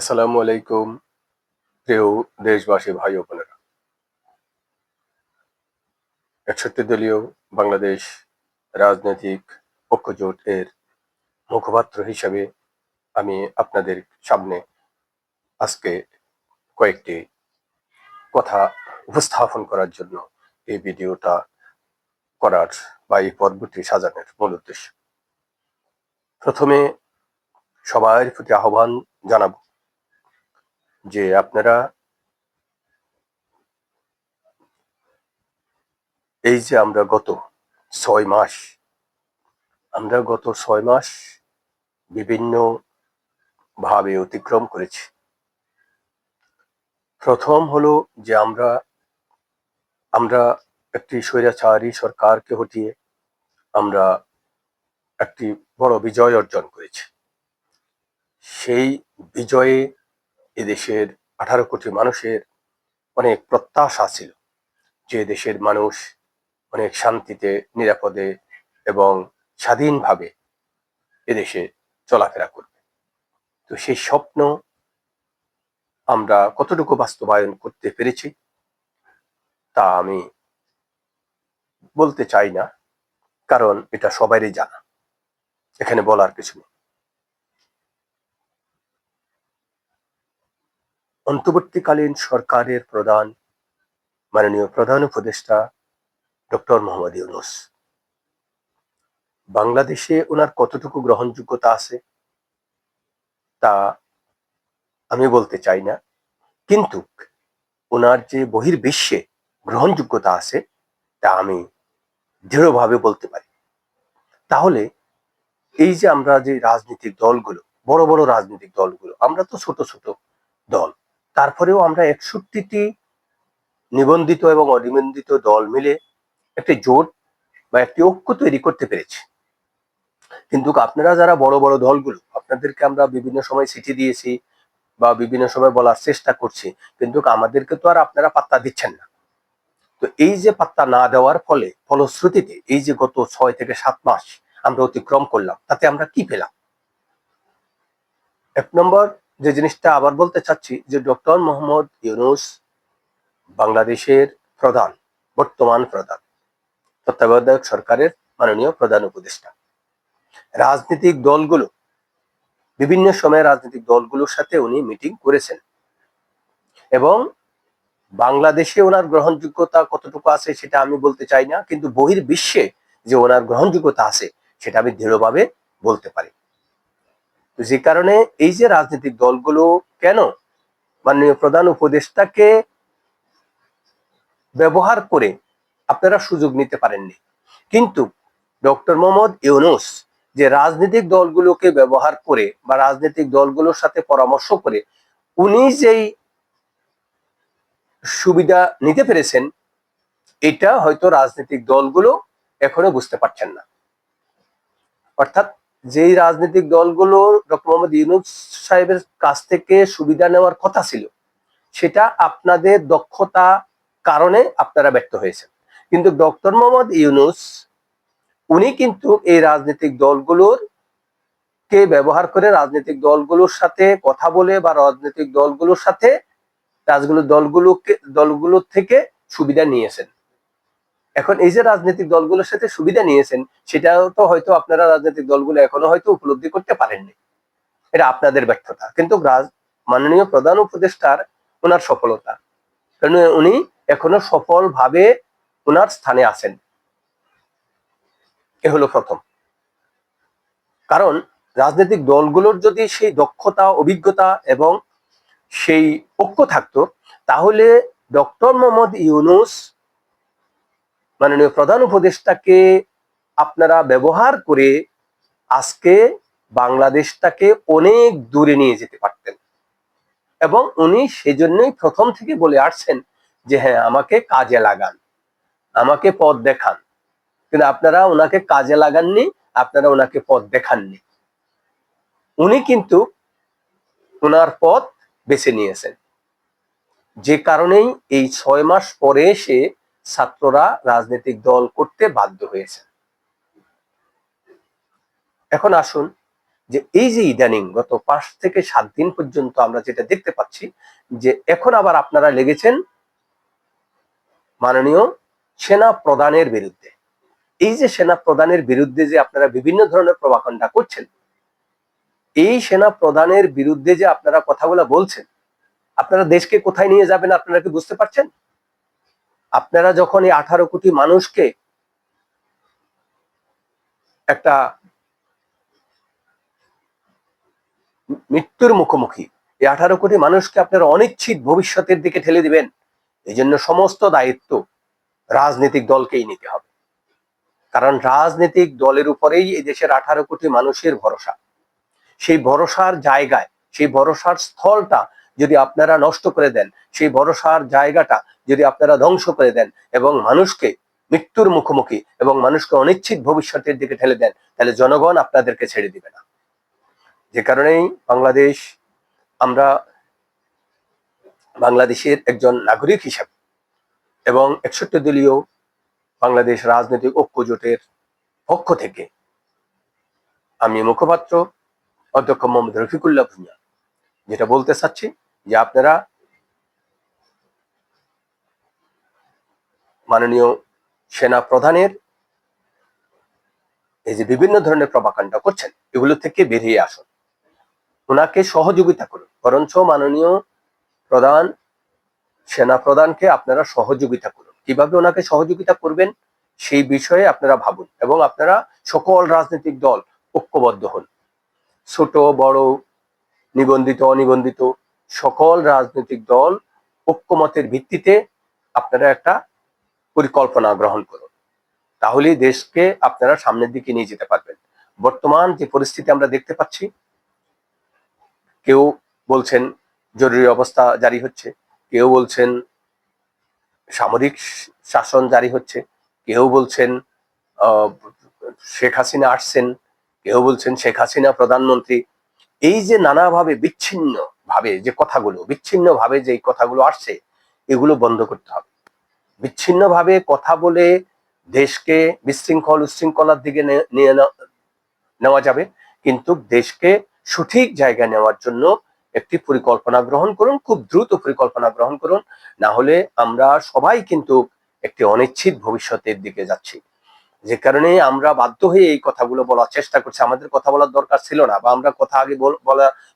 আসসালামু আলাইকুম প্রিয় দেশবাসী ভাই ও বোনেরা। ৬১ দলীয় বাংলাদেশ রাজনৈতিক ঐক্যজোট এর মুখপাত্র হিসেবে আমি আপনাদের সামনে আজকে কয়েকটি কথা উপস্থাপন করার জন্য এই ভিডিওটা করার বা এই পর্বটি সাজানোর মূল উদ্দেশ্য। প্রথমে সবার প্রতি আহ্বান জানাবো যে আপনারা এই যে আমরা গত ৬ মাস বিভিন্ন ভাবে অতিক্রম করেছি। প্রথম হলো যে আমরা একটি স্বৈরাচারী সরকারকে হটিয়ে আমরা একটি বড় বিজয় অর্জন করেছি। সেই বিজয়ে এদেশের 18 কোটি মানুষের অনেক প্রত্যাশা ছিল যে দেশের মানুষ অনেক শান্তিতে, নিরাপদে এবং স্বাধীনভাবে এদেশে চলাফেরা করবে। তো সেই স্বপ্ন আমরা কতটুকু বাস্তবায়ন করতে পেরেছি তা আমি বলতে চাই না, কারণ এটা সবারই জানা, এখানে বলার কিছু নেই। অন্তর্বর্তীকালীন সরকারের প্রধান মাননীয় প্রধান উপদেষ্টা ডক্টর মোহাম্মদ ইউনূস, বাংলাদেশে ওনার কতটুকু গ্রহণযোগ্যতা আছে তা আমি বলতে চাই না, কিন্তু ওনার যে বহির্বিশ্বে গ্রহণযোগ্যতা আছে তা আমি দৃঢ়ভাবে বলতে পারি। তাহলে এই যে আমরা যে রাজনৈতিক দলগুলো, বড় বড় রাজনৈতিক দলগুলো, আমরা তো ছোট ছোট দল, তারপরেও আমরা 61টি নিবন্ধিত এবং অনিবন্ধিত দল মিলে একটি জোট বা একটি ঐক্য তৈরি করতে পেরেছি। কিন্তু আপনারা যারা বড় বড় দলগুলো, আপনাদেরকে আমরা বিভিন্ন সময় চিঠি দিয়েছি বা বিভিন্ন সময় বলার চেষ্টা করছি, কিন্তু আমাদেরকে তো আর আপনারা পাত্তা দিচ্ছেন না। তো এই যে পাত্তা না দেওয়ার ফলশ্রুতিতে এই যে গত 6 থেকে 7 মাস আমরা অতিক্রম করলাম, তাতে আমরা কি পেলাম? এক নম্বর যে জিনিসটা আবার বলতে চাচ্ছি যে ডক্টর মোহাম্মদ ইউনূস বাংলাদেশের প্রধান, বর্তমান প্রধান, তত্ত্বাবধায়ক সরকারের মাননীয় প্রধান উপদেষ্টা। রাজনৈতিক দলগুলো, বিভিন্ন সময়ে রাজনৈতিক দলগুলোর সাথে উনি মিটিং করেছেন এবং বাংলাদেশে ওনার গ্রহণযোগ্যতা কতটুকু আছে সেটা আমি বলতে চাই না, কিন্তু বহির্বিশ্বে যে ওনার গ্রহণযোগ্যতা আছে সেটা আমি দৃঢ়ভাবে বলতে পারি। যে কারণে এই যে রাজনৈতিক দলগুলো কেন মাননীয় প্রধান উপদেষ্টাকে ব্যবহার করে আপনারা সুযোগ নিতে পারেননি, কিন্তু ডক্টর মোহাম্মদ ইউনূস যে রাজনৈতিক দলগুলোকে ব্যবহার করে বা রাজনৈতিক দলগুলোর সাথে পরামর্শ করে উনি যেই সুবিধা নিতে পেরেছেন, এটা হয়তো রাজনৈতিক দলগুলো এখনো বুঝতে পারছেন না। অর্থাৎ যেই রাজনৈতিক দলগুলো ডক্টর মোহাম্মদ ইউনূস সাহেবের কাছ থেকে সুবিধা নেওয়ার কথা ছিল, সেটা আপনাদের দক্ষতা কারণে আপনারা ব্যর্থ হয়েছেন। কিন্তু ডক্টর মোহাম্মদ ইউনূস উনি কিন্তু এই রাজনৈতিক দলগুলোর কে ব্যবহার করে রাজনৈতিক দলগুলোর সাথে কথা বলে বা রাজনৈতিক দলগুলোর সাথে দলগুলোর থেকে সুবিধা নিয়েছেন। এখন এই যে রাজনৈতিক দলগুলোর সাথে সুবিধা নিয়েছেন, সেটাও তো হয়তো আপনারা রাজনৈতিক দলগুলো এখনো হয়তো উপলব্ধি করতে পারেননি, এটা আপনাদের ব্যর্থতা। কিন্তু মাননীয় প্রধান উপদেষ্টার ওনার সফলতা, কারণ উনি এখনো সফলভাবে ওনার স্থানে আছেন। এ হলো প্রথম কারণ। রাজনৈতিক দলগুলোর যদি সেই দক্ষতা, অভিজ্ঞতা এবং সেই ঐক্য থাকতো, তাহলে ডক্টর মোহাম্মদ ইউনূস মাননীয় প্রধান উপদেষ্টাকে আপনারা ব্যবহার করে আজকে বাংলাদেশটাকে অনেক দূরে নিয়ে যেতে পারতেন। এবং উনি সেজন্যই প্রথম থেকে বলে আসছেন যে হ্যাঁ, আমাকে কাজে লাগান, আমাকে পথ দেখান। কিন্তু আপনারা ওনাকে কাজে লাগাননি, আপনারা ওনাকে পথ দেখাননি। উনি কিন্তু ওনার পথ বেছে নিয়েছেন, যে কারণেই এই 6 মাস পরে এসে ছাত্ররা রাজনৈতিক দল করতে বাধ্য হয়েছে। এখন আসুন যে এই যে ইদানিং গত 5 থেকে 7 দিন পর্যন্ত আমরা যেটা দেখতে পাচ্ছি, যে এখন আবার আপনারা লেগেছেন মাননীয় সেনা প্রধানের বিরুদ্ধে। এই যে সেনা প্রধানের বিরুদ্ধে যে আপনারা বিভিন্ন ধরনের প্রভাকাণ্ডা করছেন, এই সেনা প্রধানের বিরুদ্ধে যে আপনারা কথাগুলো বলছেন, আপনারা দেশকে কোথায় নিয়ে যাবেন আপনারা কি বুঝতে পারছেন? আপনারা যখন এই 18 কোটি মানুষকে একটা মৃত্যুর মুখোমুখি, এই 18 কোটি মানুষকে আপনারা অনিশ্চিত ভবিষ্যতের দিকে ঠেলে দিবেন, এই জন্য সমস্ত দায়িত্ব রাজনৈতিক দলকেই নিতে হবে। কারণ রাজনৈতিক দলের উপরেই এই দেশের 18 কোটি মানুষের ভরসা। সেই ভরসার জায়গায়, সেই ভরসার স্থলটা যদি আপনারা নষ্ট করে দেন, সেই ভরসার জায়গাটা যদি আপনারা ধ্বংস করে দেন এবং মানুষকে মৃত্যুর মুখোমুখি এবং মানুষকে অনিশ্চিত ভবিষ্যতের দিকে ঠেলে দেন, তাহলে জনগণ আপনাদেরকে ছেড়ে দিবে না। যে কারণেই আমরা বাংলাদেশের একজন নাগরিক হিসাবে এবং 61 দলীয় বাংলাদেশ রাজনৈতিক ঐক্য জোটের পক্ষ থেকে আমি মুখপাত্র অধ্যক্ষ মোহাম্মদ রফিকুল্লাহ ভূঁইয়া যেটা বলতে চাচ্ছি, যে আপনারা মাননীয় সেনা প্রধানের এই যে বিভিন্ন ধরনের প্রভাকাণ্ডা করছেন, এগুলো থেকে বেরিয়ে আসুন, ওনাকে সহযোগিতা করুন। বরঞ্চ মাননীয় প্রধান সেনা প্রধানকে আপনারা সহযোগিতা করুন। কিভাবে ওনাকে সহযোগিতা করবেন সেই বিষয়ে আপনারা ভাবুন এবং আপনারা সকল রাজনৈতিক দল ঐক্যবদ্ধ হন। ছোট বড়, নিবন্ধিত অনিবন্ধিত সকল রাজনৈতিক দল ঐক্যমতের ভিত্তিতে আপনারা একটা পরিকল্পনা গ্রহণ করুন, তাহলেই দেশকে আপনারা সামনের দিকে নিয়ে যেতে পারবেন। বর্তমান যে পরিস্থিতি আমরা দেখতে পাচ্ছি, কেউ বলছেন জরুরি অবস্থা জারি হচ্ছে, কেউ বলছেন সামরিক শাসন জারি হচ্ছে, কেউ বলছেন শেখ হাসিনা আসছেন, কেউ বলছেন শেখ হাসিনা প্রধানমন্ত্রী। এই যে নানাভাবে বিচ্ছিন্নভাবে যে কথাগুলো আসছে, এগুলো বন্ধ করতে হবে। বিচ্ছিন্নভাবে কথা বলে দেশকে উচ্ছৃঙ্খলার দিকে নিয়ে নেওয়া যাবে, কিন্তু দেশকে সঠিক জায়গায় নেওয়ার জন্য একটি পরিকল্পনা গ্রহণ করুন, খুব দ্রুত পরিকল্পনা গ্রহণ করুন। না হলে আমরা সবাই কিন্তু একটি অনিশ্চিত ভবিষ্যতের দিকে যাচ্ছি। যে কারণে আমরা বাধ্য হয়ে এই কথাগুলো বলার চেষ্টা করছি। আমাদের কথা বলার দরকার ছিল না, বা আমরা কথা আগে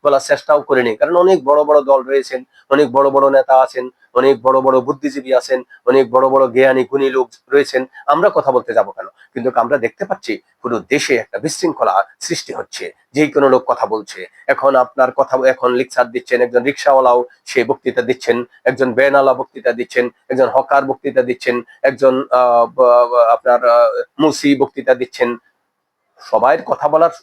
বলার চেষ্টাও করিনি, কারণ অনেক বড় বড় দল রয়েছেন, অনেক বড় বড় নেতা আছেন, অনেক বড় বড় বুদ্ধিজীবী আছেন, অনেক বড় বড় জ্ঞানী গুণী লোক রয়েছেন, আমরা কথা বলতে যাব কেন? কিন্তু আমরা দেখতে পাচ্ছি পুরো দেশে একটা বিশৃঙ্খলা সৃষ্টি হচ্ছে, যে কোনো লোক কথা বলছে। এখন লেকচার দিচ্ছেন, একজন রিক্সাওয়ালাও সে বক্তৃতা দিচ্ছেন, একজন ব্যানওয়ালা বক্তৃতা দিচ্ছেন, একজন হকার বক্তৃতা দিচ্ছেন, একজন আপনার মুসি বক্তৃতা দিচ্ছেন। সবাই কথা বলার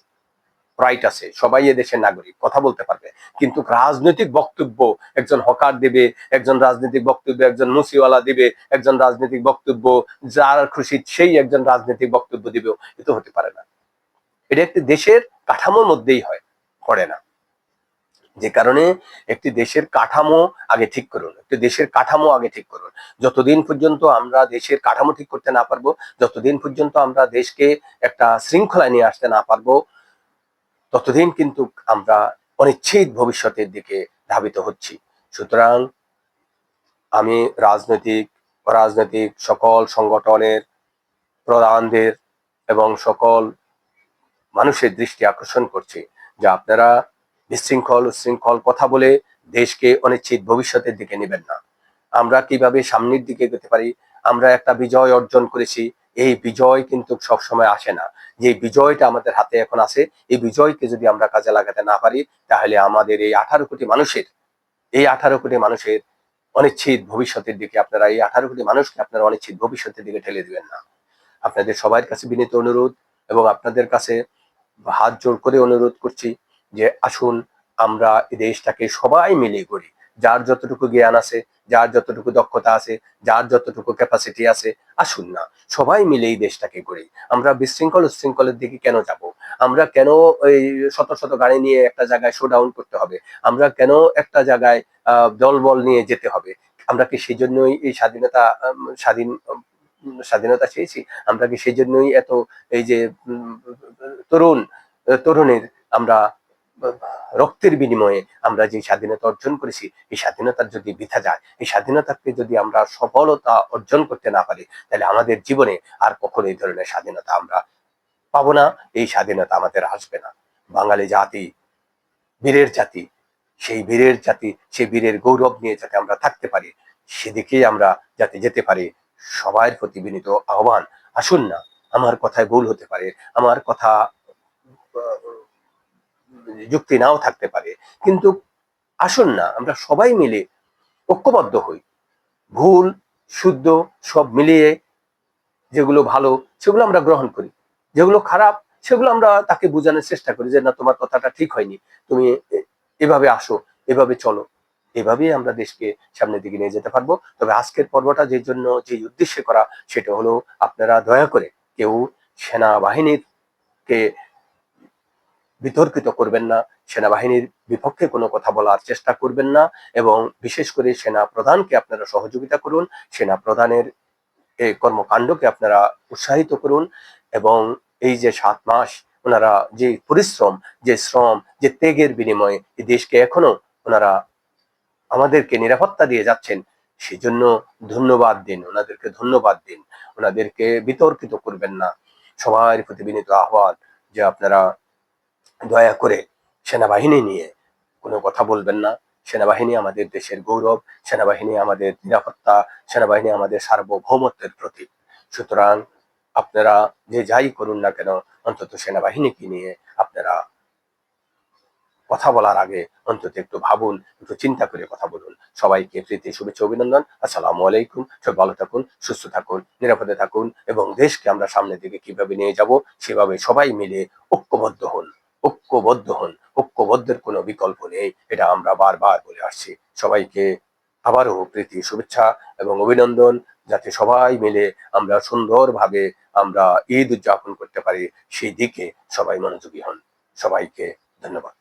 রাইট আছে, সবাই এদেশের নাগরিক, কথা বলতে পারবে, কিন্তু রাজনৈতিক বক্তব্য একজন হকার দিবে, একজন রাজনৈতিক বক্তব্য একজন মুসিওয়ালা দিবে, একজন রাজনৈতিক বক্তব্য যার খুশি সেই একজন রাজনৈতিক বক্তব্য দিবে, এটা হতে পারে না। এটা একটি দেশের কাঠামোর মধ্যেই করে না। যে কারণে একটি দেশের কাঠামো আগে ঠিক করুন, যতদিন পর্যন্ত আমরা দেশের কাঠামো ঠিক করতে না পারবো, যতদিন পর্যন্ত আমরা দেশকে একটা শৃঙ্খলায় নিয়ে আসতে না পারবো, ততদিন কিন্তু আমরা অনিশ্চিত ভবিষ্যতের দিকে ধাবিত হচ্ছি। সুতরাং আমি রাজনৈতিক সকল সংগঠনের প্রধানদের এবং সকল মানুষের দৃষ্টি আকর্ষণ করছি যে আপনারা উচ্ছৃঙ্খল কথা বলে দেশকে অনিশ্চিত ভবিষ্যতের দিকে নেবেন না। আমরা কিভাবে সামনের দিকে এগোতে পারি? আমরা একটা বিজয় অর্জন করেছি, এই বিজয় কিন্তু সবসময় আসে না। যে বিজয়টা আমাদের হাতে এখন আছে, এই বিজয়কে যদি আমরা কাজে লাগাতে না পারি, তাহলে আমাদের এই 18 কোটি মানুষের অনিশ্চিত ভবিষ্যতের দিকে এই 18 কোটি মানুষকে আপনারা অনিশ্চিত ভবিষ্যতের দিকে ঠেলে দিবেন না। আপনাদের সবার কাছে বিনীত অনুরোধ এবং আপনাদের কাছে হাত জোর করে অনুরোধ করছি যে আসুন আমরা এই দেশটাকে সবাই মিলে গড়ি। যার যতটুকু জ্ঞান আছে, যার যতটুকু দক্ষতা আছে, যার যতটুকু ক্যাপাসিটি আছে, আসুন না সবাই মিলে এই দেশটাকে গড়ি। আমরা উচ্ছৃঙ্খলের দিকে কেন যাব? আমরা কেন ওই শত শত গাড়ি নিয়ে একটা জায়গায় শোডাউন করতে হবে? আমরা কেন একটা জায়গায় দলবল নিয়ে যেতে হবে? আমরা কি সেই জন্যই এই স্বাধীনতা চেয়েছি? আমরা কি সেই জন্যই এত এই যে তরুণীর আমরা রক্তের বিনিময়ে আমরা যে স্বাধীনতা অর্জন করেছি, এই স্বাধীনতার যদি বৃথা যায়, এই স্বাধীনতাকে যদি আমরা সফলতা অর্জন করতে না পারি, তাহলে আমাদের জীবনে আর কখনো এই ধরনের স্বাধীনতা আমরা পাবো না, এই স্বাধীনতা আমাদের আসবে না। বাঙালি জাতি বীরের জাতি, সেই বীরের জাতি, সেই বীরের গৌরব নিয়ে যাতে আমরা থাকতে পারি, সেদিকেই আমরা যাতে যেতে পারি, সবার প্রতি বিনীত আহ্বান। আসুন না, আমার কথায় ভুল হতে পারে, আমার কথা যুক্তি নাও থাকতে পারে, কিন্তু আসুন না আমরা সবাই মিলে ঐক্যবদ্ধ হই, ভুল শুদ্ধ সব মিলিয়ে যেগুলো ভালো সেগুলো আমরা গ্রহণ করি, যেগুলো খারাপ সেগুলো আমরা তাকে বোঝানোর চেষ্টা করি যে না, তোমার কথাটা ঠিক হয়নি, তুমি এভাবে আসো, এভাবে চলো। এভাবেই আমরা দেশকে সামনের দিকে নিয়ে যেতে পারবো। তবে আজকের পর্বটা যে জন্য, যে উদ্দেশ্যে করা, সেটা হলো আপনারা দয়া করে কেউ সেনাবাহিনীকে বিতর্কিত করবেন না, সেনাবাহিনীর বিপক্ষে কোনো কথা বলার চেষ্টা করবেন না, এবং বিশেষ করে সেনা প্রধানকে আপনারা সহযোগিতা করুন, সেনা প্রধানের এই কর্মকাণ্ডকে আপনারা উৎসাহিত করুন। এবং এই যে 7 মাস ওনারা যে পরিশ্রম, যে শ্রম, যে ত্যাগের বিনিময়ে এই দেশকে এখনো ওনারা আমাদেরকে নিরাপত্তা দিয়ে যাচ্ছেন, সেজন্য ধন্যবাদ দিন, ওনাদেরকে ধন্যবাদ দিন, ওনাদেরকে বিতর্কিত করবেন না। সবার প্রতি বিনীত আহ্বান যে আপনারা দয়া করে সেনাবাহিনী নিয়ে কোনো কথা বলবেন না। সেনাবাহিনী আমাদের দেশের গৌরব, সেনাবাহিনী আমাদের নিরাপত্তা, সেনাবাহিনী আমাদের সার্বভৌমত্বের প্রতীক। সুতরাং আপনারা যে যাই করুন না কেন, অন্তত সেনাবাহিনীকে নিয়ে আপনারা কথা বলার আগে অন্তত একটু ভাবুন, একটু চিন্তা করে কথা বলুন। সবাইকে প্রীতি শুভেচ্ছা অভিনন্দন। আসসালামু আলাইকুম। সব ভালো থাকুন, সুস্থ থাকুন, নিরাপদে থাকুন, এবং দেশকে আমরা সামনের দিকে কিভাবে নিয়ে যাব সেভাবে সবাই মিলে ঐক্যবদ্ধ হন, ঐক্যবদ্ধ হন। ঐক্যবদ্ধের কোনো বিকল্প নেই, এটা আমরা বারবার বলে আসছি। সবাইকে আবারও প্রীতি শুভেচ্ছা এবং অভিনন্দন, যাতে সবাই মিলে আমরা সুন্দরভাবে আমরা ঈদ উদযাপন করতে পারি, সেই দিকে সবাই মনোযোগী হন। সবাইকে ধন্যবাদ।